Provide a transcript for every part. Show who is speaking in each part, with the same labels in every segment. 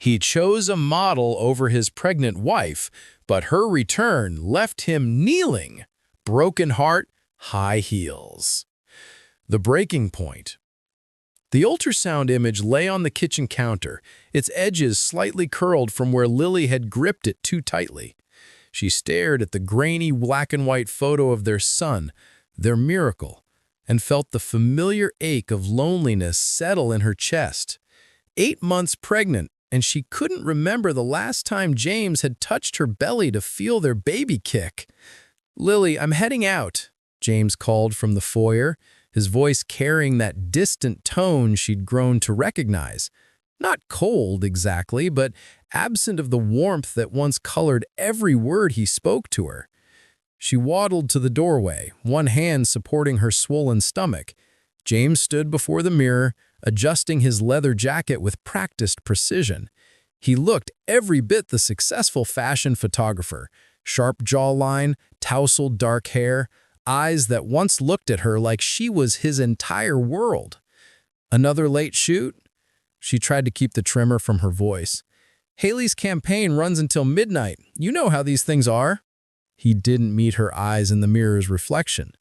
Speaker 1: He chose a model over his pregnant wife, but her return left him kneeling, broken heart, high heels. The breaking point. The ultrasound image lay on the kitchen counter, its edges slightly curled from where Lily had gripped it too tightly. She stared at the grainy black and white photo of their son, their miracle, and felt the familiar ache of loneliness settle in her chest. 8 months pregnant, and she couldn't remember the last time James had touched her belly to feel their baby kick. "Lily, I'm heading out," James called from the foyer, his voice carrying that distant tone she'd grown to recognize. Not cold exactly, but absent of the warmth that once colored every word he spoke to her. She waddled to the doorway, one hand supporting her swollen stomach. James stood before the mirror, adjusting his leather jacket with practiced precision. He looked every bit the successful fashion photographer, sharp jawline, tousled dark hair, eyes that once looked at her like she was his entire world. "Another late shoot?" She tried to keep the tremor from her voice. "Haley's campaign runs until midnight. You know how these things are." He didn't meet her eyes in the mirror's reflection.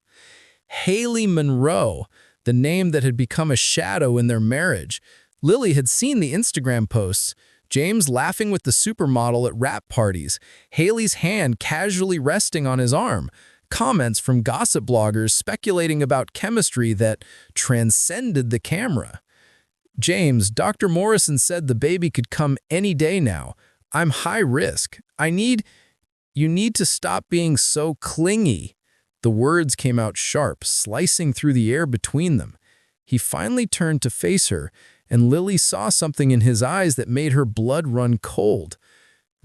Speaker 1: Haley Monroe, the name that had become a shadow in their marriage. Lily had seen the Instagram posts, James laughing with the supermodel at rap parties, Haley's hand casually resting on his arm, comments from gossip bloggers speculating about chemistry that transcended the camera. "James, Dr. Morrison said the baby could come any day now. I'm high risk. You need to stop being so clingy." The words came out sharp, slicing through the air between them. He finally turned to face her, and Lily saw something in his eyes that made her blood run cold.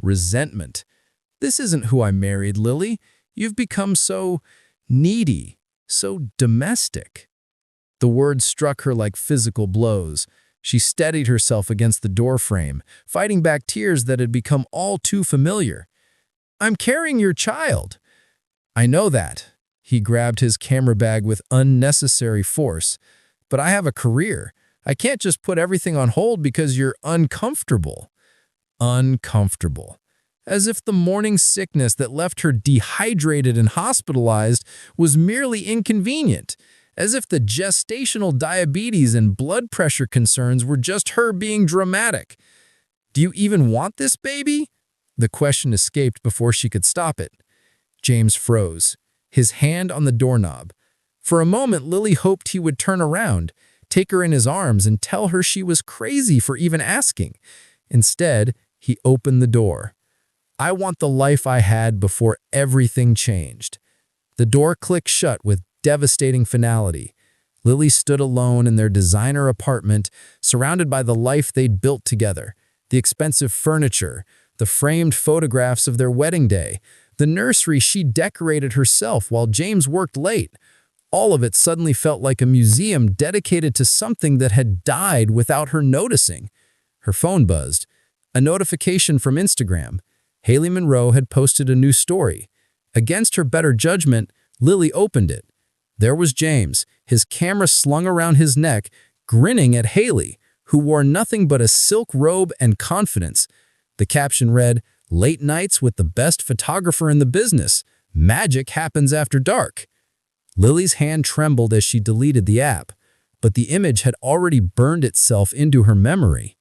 Speaker 1: Resentment. "This isn't who I married, Lily. You've become so needy, so domestic." The words struck her like physical blows. She steadied herself against the doorframe, fighting back tears that had become all too familiar. "I'm carrying your child." "I know that." He grabbed his camera bag with unnecessary force. "But I have a career. I can't just put everything on hold because you're uncomfortable." Uncomfortable. As if the morning sickness that left her dehydrated and hospitalized was merely inconvenient. As if the gestational diabetes and blood pressure concerns were just her being dramatic. "Do you even want this baby?" The question escaped before she could stop it. James froze, his hand on the doorknob. For a moment, Lily hoped he would turn around, take her in his arms, and tell her she was crazy for even asking. Instead, he opened the door. "I want the life I had before everything changed." The door clicked shut with devastating finality. Lily stood alone in their designer apartment, surrounded by the life they'd built together. The expensive furniture, the framed photographs of their wedding day, the nursery she decorated herself while James worked late. All of it suddenly felt like a museum dedicated to something that had died without her noticing. Her phone buzzed. A notification from Instagram. Haley Monroe had posted a new story. Against her better judgment, Lily opened it. There was James, his camera slung around his neck, grinning at Haley, who wore nothing but a silk robe and confidence. The caption read, "Late nights with the best photographer in the business. Magic happens after dark." Lily's hand trembled as she deleted the app, but the image had already burned itself into her memory.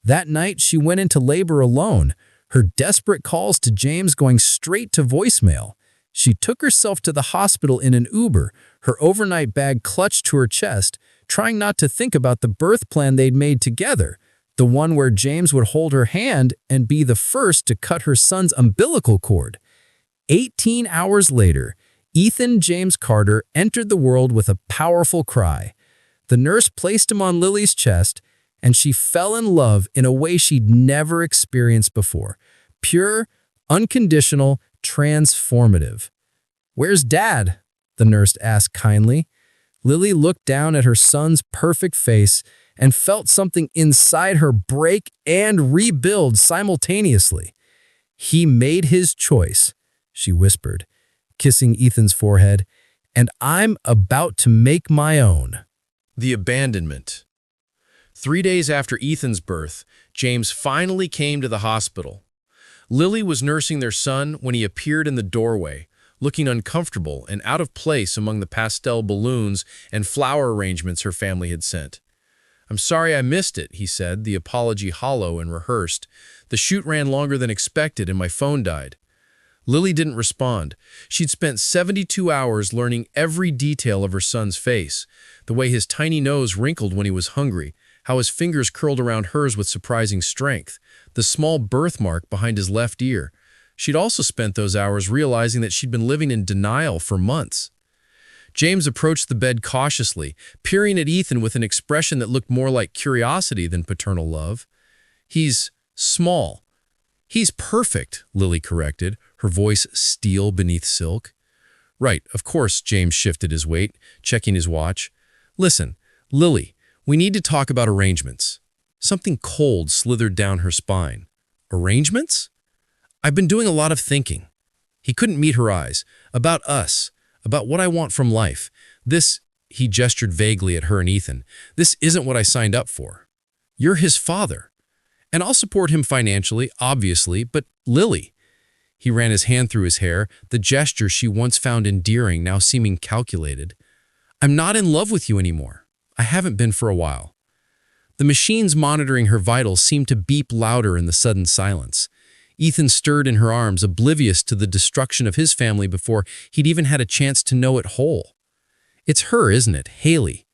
Speaker 1: That night, she went into labor alone, her desperate calls to James going straight to voicemail. She took herself to the hospital in an Uber, her overnight bag clutched to her chest, trying not to think about the birth plan they'd made together, the one where James would hold her hand and be the first to cut her son's umbilical cord. 18 hours later, Ethan James Carter entered the world with a powerful cry. The nurse placed him on Lily's chest, and she fell in love in a way she'd never experienced before. Pure, unconditional, transformative. "Where's Dad?" the nurse asked kindly. Lily looked down at her son's perfect face and felt something inside her break and rebuild simultaneously. "He made his choice," she whispered, kissing Ethan's forehead, "and I'm about to make my own." The abandonment. 3 days after Ethan's birth, James finally came to the hospital. Lily was nursing their son when he appeared in the doorway, looking uncomfortable and out of place among the pastel balloons and flower arrangements her family had sent. "I'm sorry I missed it," he said, the apology hollow and rehearsed. "The shoot ran longer than expected and my phone died." Lily didn't respond. She'd spent 72 hours learning every detail of her son's face, the way his tiny nose wrinkled when he was hungry, how his fingers curled around hers with surprising strength, the small birthmark behind his left ear. She'd also spent those hours realizing that she'd been living in denial for months. James approached the bed cautiously, peering at Ethan with an expression that looked more like curiosity than paternal love. "He's small." "He's perfect," Lily corrected, her voice steel beneath silk. "Right, of course," James shifted his weight, checking his watch. "Listen, Lily, we need to talk about arrangements." Something cold slithered down her spine. "Arrangements?" "I've been doing a lot of thinking." He couldn't meet her eyes. "About us, about what I want from life. This," he gestured vaguely at her and Ethan, "this isn't what I signed up for. You're his father. And I'll support him financially, obviously, but Lily." He ran his hand through his hair, the gesture she once found endearing now seeming calculated. "I'm not in love with you anymore. I haven't been for a while." The machines monitoring her vitals seemed to beep louder in the sudden silence. Ethan stirred in her arms, oblivious to the destruction of his family before he'd even had a chance to know it whole. "It's her, isn't it, Haley?"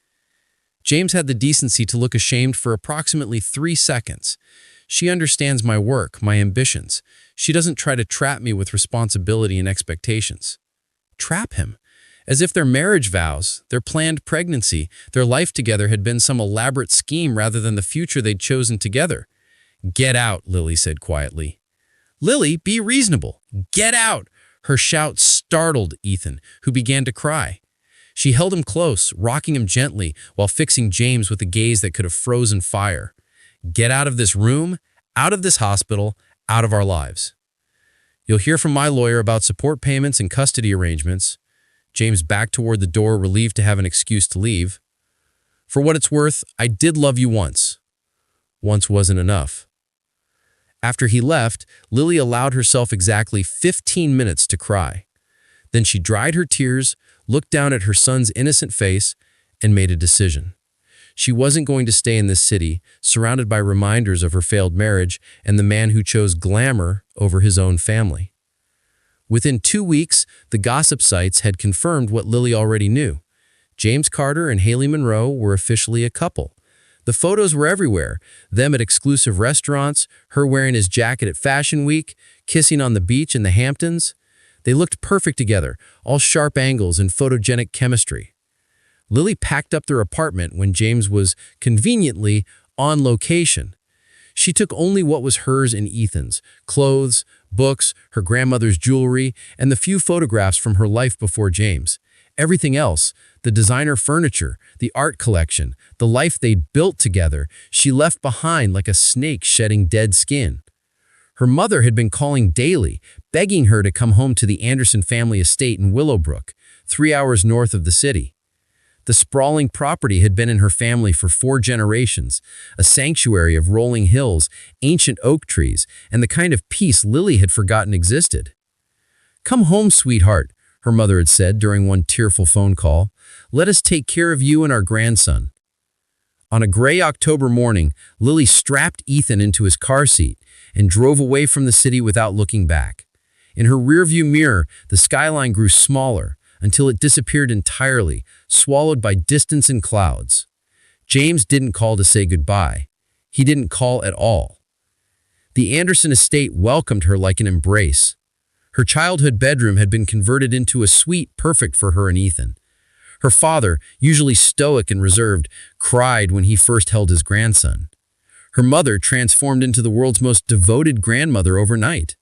Speaker 1: James had the decency to look ashamed for approximately 3 seconds. "She understands my work, my ambitions. She doesn't try to trap me with responsibility and expectations." Trap him? As if their marriage vows, their planned pregnancy, their life together had been some elaborate scheme rather than the future they'd chosen together. "Get out," Lily said quietly. "Lily, be reasonable. Get out!" Her shout startled Ethan, who began to cry. She held him close, rocking him gently while fixing James with a gaze that could have frozen fire. "Get out of this room, out of this hospital, out of our lives. You'll hear from my lawyer about support payments and custody arrangements." James backed toward the door, relieved to have an excuse to leave. "For what it's worth, I did love you once. Once wasn't enough." After he left, Lily allowed herself exactly 15 minutes to cry. Then she dried her tears, looked down at her son's innocent face, and made a decision. She wasn't going to stay in this city, surrounded by reminders of her failed marriage and the man who chose glamour over his own family. Within 2 weeks, the gossip sites had confirmed what Lily already knew. James Carter and Haley Monroe were officially a couple. The photos were everywhere, them at exclusive restaurants, her wearing his jacket at Fashion Week, kissing on the beach in the Hamptons. They looked perfect together, all sharp angles and photogenic chemistry. Lily packed up their apartment when James was conveniently on location. She took only what was hers and Ethan's: clothes, books, her grandmother's jewelry, and the few photographs from her life before James. Everything else, the designer furniture, the art collection, the life they'd built together, she left behind like a snake shedding dead skin. Her mother had been calling daily, begging her to come home to the Anderson family estate in Willowbrook, 3 hours north of the city. The sprawling property had been in her family for 4 generations, a sanctuary of rolling hills, ancient oak trees, and the kind of peace Lily had forgotten existed. "Come home, sweetheart," her mother had said during one tearful phone call. "Let us take care of you and our grandson." On a gray October morning, Lily strapped Ethan into his car seat and drove away from the city without looking back. In her rearview mirror, the skyline grew smaller until it disappeared entirely, swallowed by distance and clouds. James didn't call to say goodbye. He didn't call at all. The Anderson estate welcomed her like an embrace. Her childhood bedroom had been converted into a suite perfect for her and Ethan. Her father, usually stoic and reserved, cried when he first held his grandson. Her mother transformed into the world's most devoted grandmother overnight.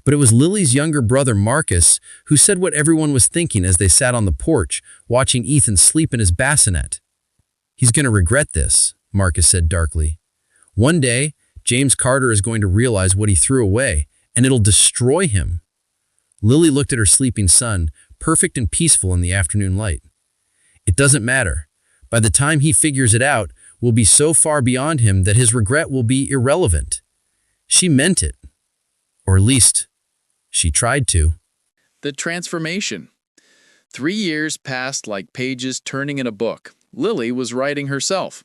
Speaker 1: But it was Lily's younger brother, Marcus, who said what everyone was thinking as they sat on the porch, watching Ethan sleep in his bassinet. "He's going to regret this," Marcus said darkly. "One day, James Carter is going to realize what he threw away, and it'll destroy him." Lily looked at her sleeping son, perfect and peaceful in the afternoon light. "It doesn't matter. By the time he figures it out,
Speaker 2: will be so far beyond him that his regret will be irrelevant. She meant it. Or at least, she tried to.
Speaker 1: The transformation. 3 years passed like pages turning in a book. Lily was writing herself.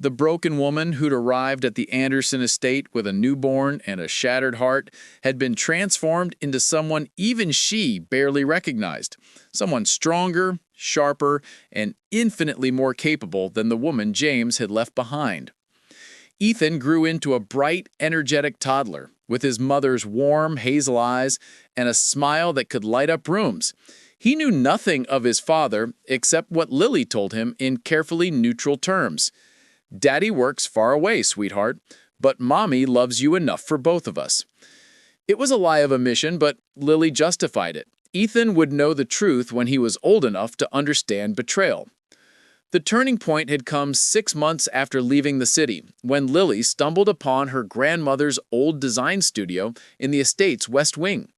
Speaker 1: The broken woman who'd arrived at the Anderson estate with a newborn and a shattered heart had been transformed into someone even she barely recognized. Someone stronger, sharper, and infinitely more capable than the woman James had left behind. Ethan grew into a bright, energetic toddler with his mother's warm, hazel eyes and a smile that could light up rooms. He knew nothing of his father except what Lily told him in carefully neutral terms. "Daddy works far away, sweetheart, but Mommy loves you enough for both of us." It was a lie of omission, but Lily justified it. Ethan would know the truth when he was old enough to understand betrayal. The turning point had come 6 months after leaving the city, when Lily stumbled upon her grandmother's old design studio in the estate's West Wing.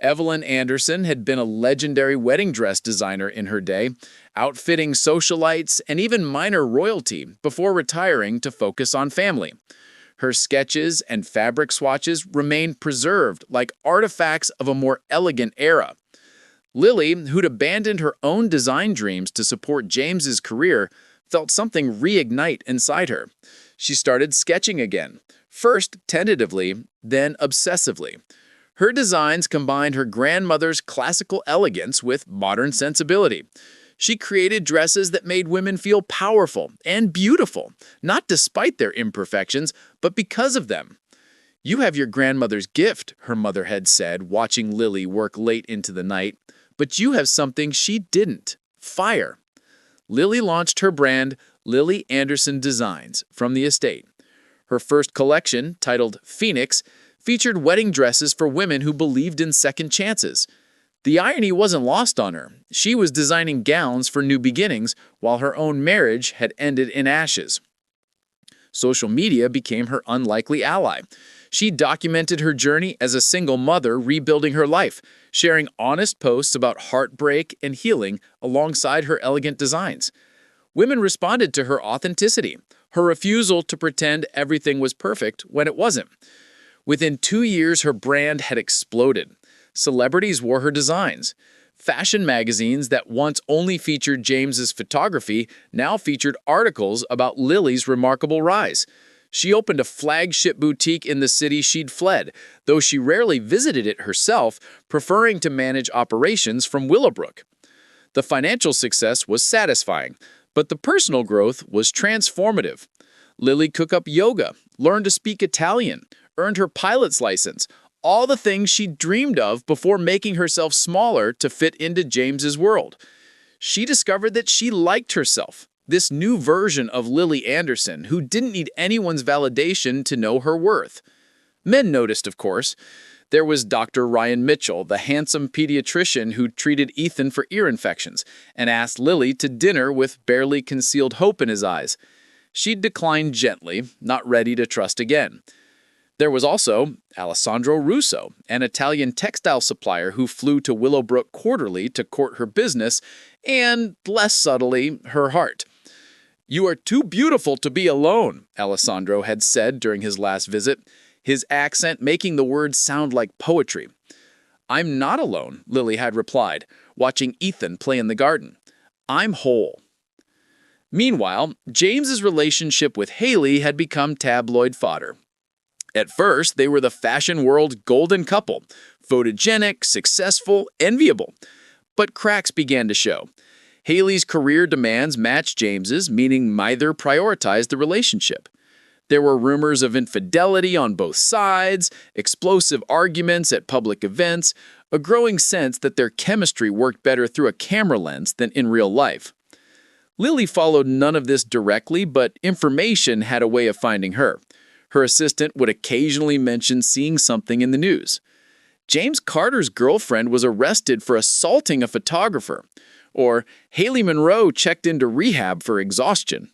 Speaker 1: Evelyn Anderson had been a legendary wedding dress designer in her day, outfitting socialites and even minor royalty before retiring to focus on family. Her sketches and fabric swatches remained preserved like artifacts of a more elegant era. Lily, who'd abandoned her own design dreams to support James's career, felt something reignite inside her. She started sketching again, first tentatively, then obsessively. Her designs combined her grandmother's classical elegance with modern sensibility. She created dresses that made women feel powerful and beautiful, not despite their imperfections, but because of them. "You have your grandmother's gift," her mother had said, watching Lily work late into the night. "But you have something she didn't: fire." Lily launched her brand, Lily Anderson Designs, from the estate. Her first collection, titled Phoenix, featured wedding dresses for women who believed in second chances. The irony wasn't lost on her. She was designing gowns for new beginnings while her own marriage had ended in ashes. Social media became her unlikely ally. She documented her journey as a single mother rebuilding her life, sharing honest posts about heartbreak and healing alongside her elegant designs. Women responded to her authenticity, her refusal to pretend everything was perfect when it wasn't. Within 2 years, her brand had exploded. Celebrities wore her designs. Fashion magazines that once only featured James's photography now featured articles about Lily's remarkable rise. She opened a flagship boutique in the city she'd fled, though she rarely visited it herself, preferring to manage operations from Willowbrook. The financial success was satisfying, but the personal growth was transformative. Lily took up yoga, learned to speak Italian, earned her pilot's license, all the things she dreamed of before making herself smaller to fit into James's world. She discovered that she liked herself, this new version of Lily Anderson who didn't need anyone's validation to know her worth. Men noticed, of course. There was Dr. Ryan Mitchell, the handsome pediatrician who treated Ethan for ear infections and asked Lily to dinner with barely concealed hope in his eyes. She declined gently, not ready to trust again. There was also Alessandro Russo, an Italian textile supplier who flew to Willowbrook quarterly to court her business and, less subtly, her heart. "You are too beautiful to be alone," Alessandro had said during his last visit, his accent making the words sound like poetry. "I'm not alone," Lily had replied, watching Ethan play in the garden. "I'm whole." Meanwhile, James's relationship with Haley had become tabloid fodder. At first, they were the fashion world's golden couple, photogenic, successful, enviable. But cracks began to show. Haley's career demands matched James's, meaning neither prioritized the relationship. There were rumors of infidelity on both sides, explosive arguments at public events, a growing sense that their chemistry worked better through a camera lens than in real life. Lily followed none of this directly, but information had a way of finding her. Her assistant would occasionally mention seeing something in the news. James Carter's girlfriend was arrested for assaulting a photographer, or Haley Monroe checked into rehab for exhaustion.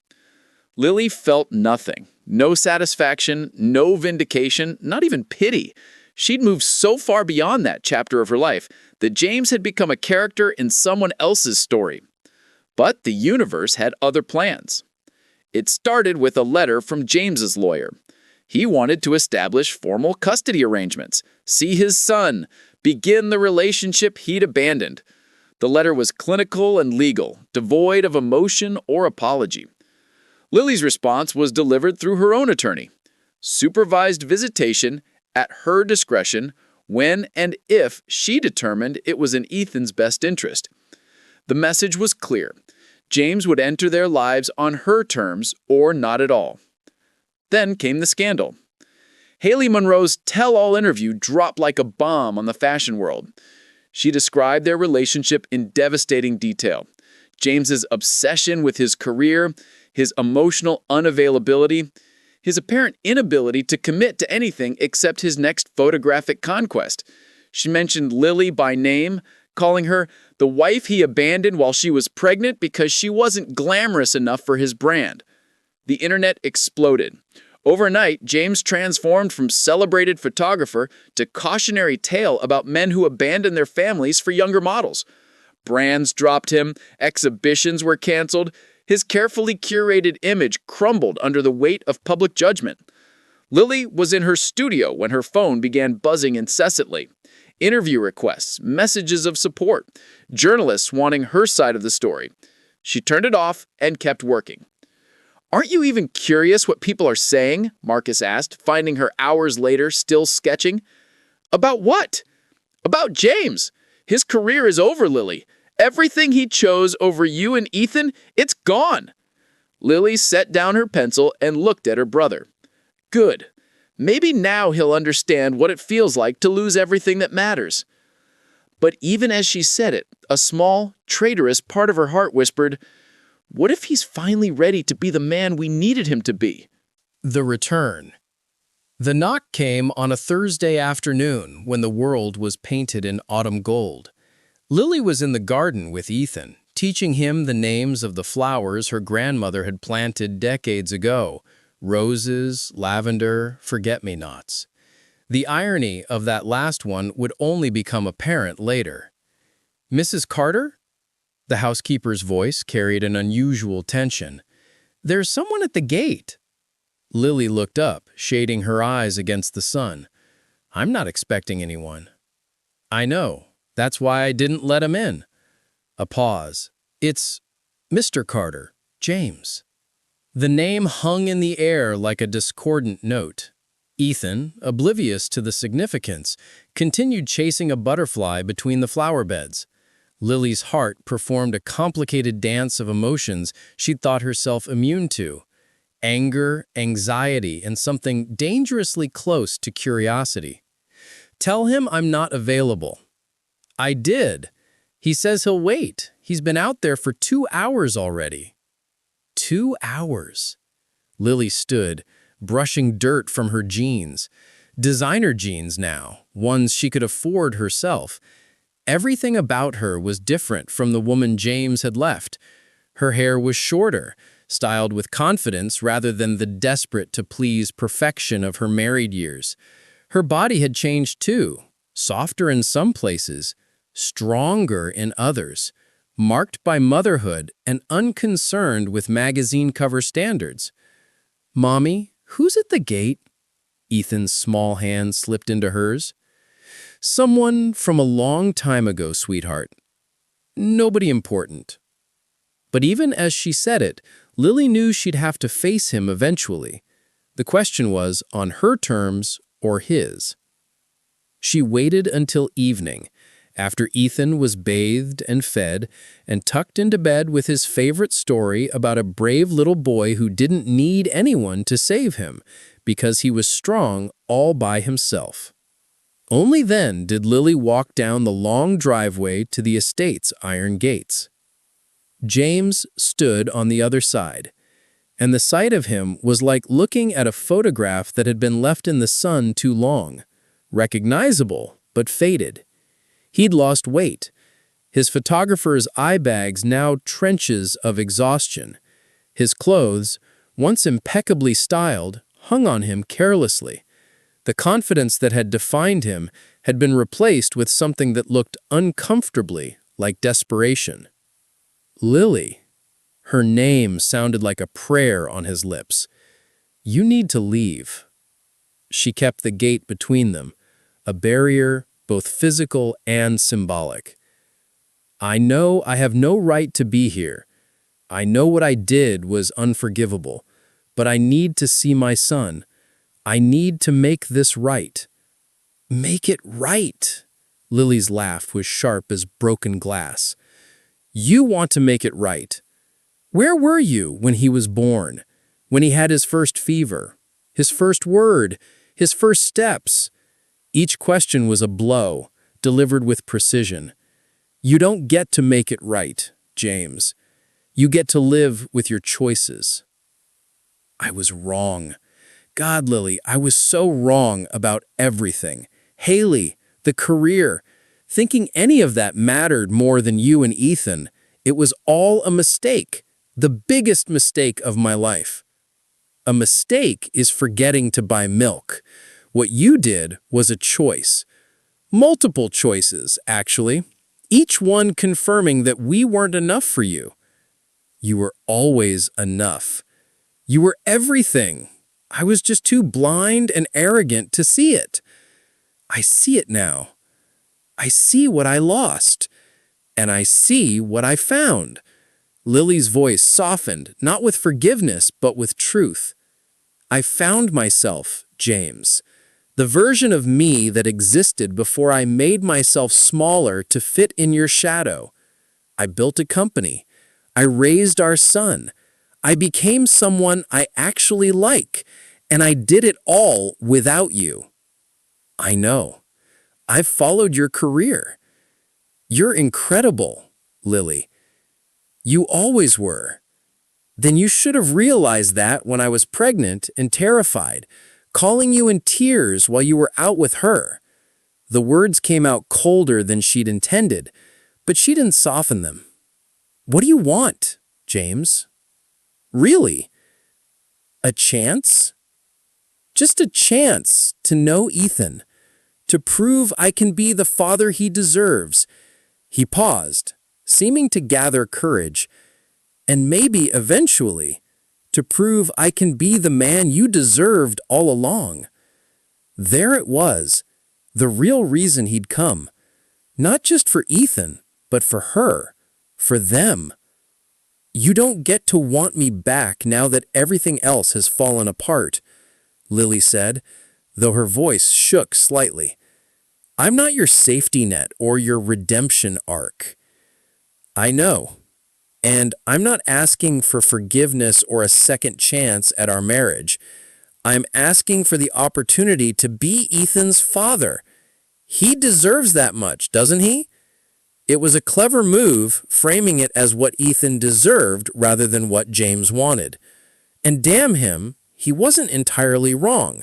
Speaker 1: Lily felt nothing. No satisfaction, no vindication, not even pity. She'd moved so far beyond that chapter of her life that James had become a character in someone else's story. But the universe had other plans.
Speaker 3: It started with a letter from James's lawyer. He wanted to establish formal custody arrangements, see his son, begin the relationship he'd abandoned. The letter was clinical and legal, devoid of emotion or apology. Lily's response was delivered through her own attorney. Supervised visitation at her discretion when and if she determined it was in Ethan's best interest. The message was clear. James would enter their lives on her terms or not at all. Then came the scandal. Haley Monroe's tell-all interview dropped like a bomb on the fashion world. She described their relationship in devastating detail. James's obsession with his career, his emotional unavailability, his apparent inability to commit to anything except his next photographic conquest. She mentioned Lily by name, calling her the wife he abandoned while she was pregnant because she wasn't glamorous enough for his brand. The internet exploded. Overnight, James transformed from celebrated photographer to cautionary tale about men who abandon their families for younger models. Brands dropped him, exhibitions were canceled, his carefully curated image crumbled under the weight of public judgment. Lily was in her studio when her phone began buzzing incessantly. Interview requests, messages of support, journalists wanting her side of the story. She turned it off and kept working. "Aren't you even curious what people are saying?" Marcus asked, finding her hours later still sketching. "About what?" "About James. His career is over, Lily. Everything he chose over you and Ethan, it's gone." Lily set down her pencil and looked at her brother. "Good. Maybe now he'll understand what it feels like to lose everything that matters." But even as she said it, a small, traitorous part of her heart whispered, "What if he's finally ready to be the man we needed him to be?"
Speaker 1: The return. The knock came on a Thursday afternoon when the world was painted in autumn gold. Lily was in the garden with Ethan, teaching him the names of the flowers her grandmother had planted decades ago: roses, lavender, forget-me-nots. The irony of that last one would only become apparent later. "Mrs. Carter?" The housekeeper's voice carried an unusual tension. "There's someone at the gate." Lily looked up, shading her eyes against the sun. "I'm not expecting anyone." "I know. That's why I didn't let him in." A pause. "It's Mr. Carter, James." The name hung in the air like a discordant note. Ethan, oblivious to the significance, continued chasing a butterfly between the flower beds. Lily's heart performed a complicated dance of emotions she'd thought herself immune to: anger, anxiety, and something dangerously close to curiosity. "Tell him I'm not available." "I did. He says he'll wait. He's been out there for 2 hours already." 2 hours. Lily stood, brushing dirt from her jeans. Designer jeans now, ones she could afford herself. Everything about her was different from the woman James had left. Her hair was shorter, styled with confidence rather than the desperate-to-please perfection of her married years. Her body had changed too, softer in some places, stronger in others, marked by motherhood and unconcerned with magazine cover standards. "Mommy, who's at the gate?" Ethan's small hand slipped into hers. "Someone from a long time ago, sweetheart. Nobody important." But even as she said it, Lily knew she'd have to face him eventually. The question was, on her terms or his. She waited until evening, after Ethan was bathed and fed and tucked into bed with his favorite story about a brave little boy who didn't need anyone to save him because he was strong all by himself. Only then did Lily walk down the long driveway to the estate's iron gates. James stood on the other side, and the sight of him was like looking at a photograph that had been left in the sun too long, recognizable but faded. He'd lost weight, his photographer's eye bags now trenches of exhaustion. His clothes, once impeccably styled, hung on him carelessly. The confidence that had defined him had been replaced with something that looked uncomfortably like desperation. "Lily."
Speaker 2: Her name sounded like a prayer on his lips. "You need to leave." She kept the gate between them, a barrier both physical and symbolic. "I know I have no right to be here. I know what I did was unforgivable, but I need to see my son. I need to make this right." "Make it right." Lily's laugh was sharp as broken glass. "You want to make it right. Where were you when he was born? When he had his first fever? His first word? His first steps?" Each question was a blow, delivered with precision. "You don't get to make it right, James. You get to live with your choices." I was wrong. God, Lily, I was so wrong about everything. Haley, the career. Thinking any of that mattered more than you and Ethan. It was all a mistake. The biggest mistake of my life. A mistake is forgetting to buy milk. What you did was a choice. Multiple choices, actually. Each one confirming that we weren't enough for you. You were always enough. You were everything. I was just too blind and arrogant to see it. I see it now. I see what I lost. And I see what I found. Lily's voice softened, not with forgiveness, but with truth. "I found myself, James. The version of me that existed before I made myself smaller to fit in your shadow. I built a company. I raised our son. I became someone I actually like, and I did it all without you. I know. I've followed your career. You're incredible, Lily. You always were. Then you should have realized that when I was pregnant and terrified, calling you in tears while you were out with her. The words came out colder than she'd intended, but she didn't soften them. What do you want, James? Really? A chance? Just a chance to know Ethan, to prove I can be the father he deserves. He paused, seeming to gather courage, and maybe eventually to prove I can be the man you deserved all along. There it was, the real reason he'd come, not just for Ethan, but for her, for them. You don't get to want me back now that everything else has fallen apart, Lily said, though her voice shook slightly. I'm not your safety net or your redemption arc. I know. And I'm not asking for forgiveness or a second chance at our marriage. I'm asking for the opportunity to be Ethan's father. He deserves that much, doesn't he? It was a clever move, framing it as what Ethan deserved rather than what James wanted. And damn him, he wasn't entirely wrong.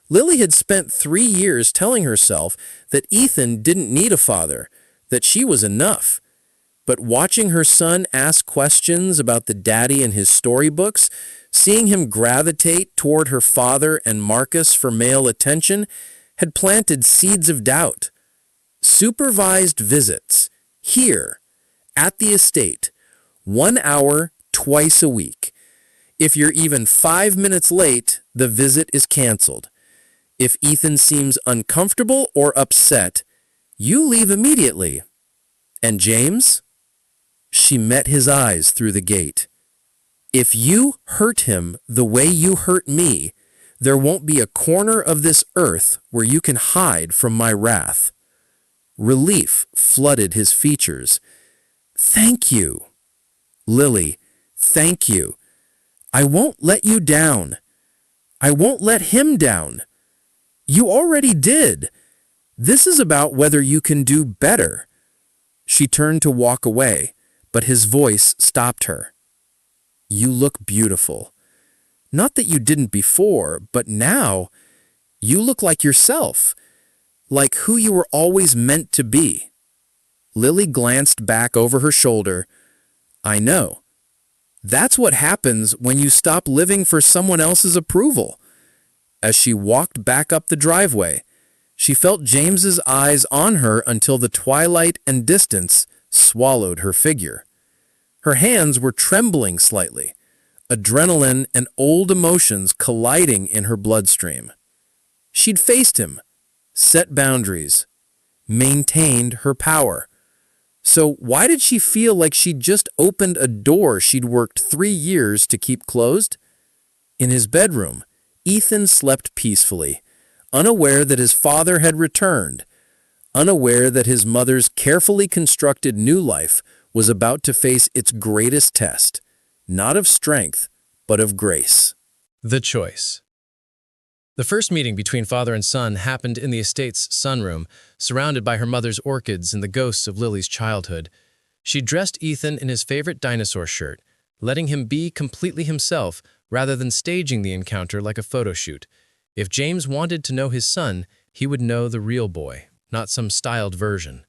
Speaker 2: Lily had spent 3 years telling herself that Ethan didn't need a father, that she was enough. But watching her son ask questions about the daddy in his storybooks, seeing him gravitate toward her father and Marcus for male attention, had planted seeds of doubt. Supervised visits, here, at the estate, 1 hour, twice a week. If you're even 5 minutes late, the visit is canceled. If Ethan seems uncomfortable or upset, you leave immediately. And James? She met his eyes through the gate. If you hurt him the way you hurt me, there won't be a corner of this earth where you can hide from my wrath. Relief flooded his features. Thank you. Lily, thank you. I won't let you down. I won't let him down. You already did. This is about whether you can do better. She turned to walk away, but his voice stopped her. You look beautiful. Not that you didn't before, but now you look like yourself, like who you were always meant to be. Lily glanced back over her shoulder. I know. That's what happens when you stop living for someone else's approval. As she walked back up the driveway, she felt James's eyes on her until the twilight and distance swallowed her figure. Her hands were trembling slightly, adrenaline and old emotions colliding in her bloodstream. She'd faced him, set boundaries, maintained her power. So why did she feel like she'd just opened a door she'd worked 3 years to keep closed? In his bedroom, Ethan slept peacefully, unaware that his father had returned, unaware that his mother's carefully constructed new life was about to face its greatest test, not of strength, but of grace.
Speaker 4: The choice. The first meeting between father and son happened in the estate's sunroom, surrounded by her mother's orchids and the ghosts of Lily's childhood. She dressed Ethan in his favorite dinosaur shirt, letting him be completely himself rather than staging the encounter like a photo shoot. If James wanted to know his son, he would know the real boy, not some styled version.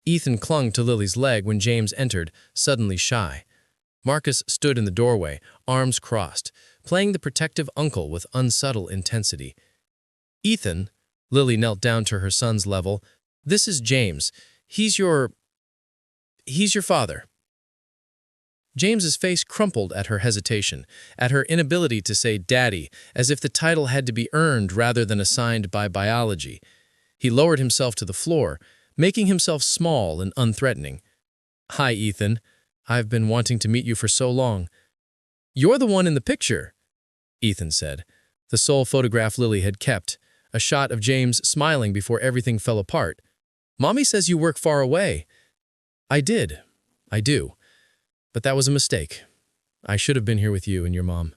Speaker 4: Ethan clung to Lily's leg when James entered, suddenly shy. Marcus stood in the doorway, arms crossed, playing the protective uncle with unsubtle intensity. "Ethan," Lily knelt down to her son's level, "this is James. He's your father." James's face crumpled at her hesitation, at her inability to say daddy, as if the title had to be earned rather than assigned by biology. He lowered himself to the floor, making himself small and unthreatening. "Hi, Ethan. I've been wanting to meet you for so long." "You're the one in the picture," Ethan said, the sole photograph Lily had kept, a shot of James smiling before everything fell apart. "Mommy says you work far away." I do. But that was a mistake. I should have been here with you and your mom."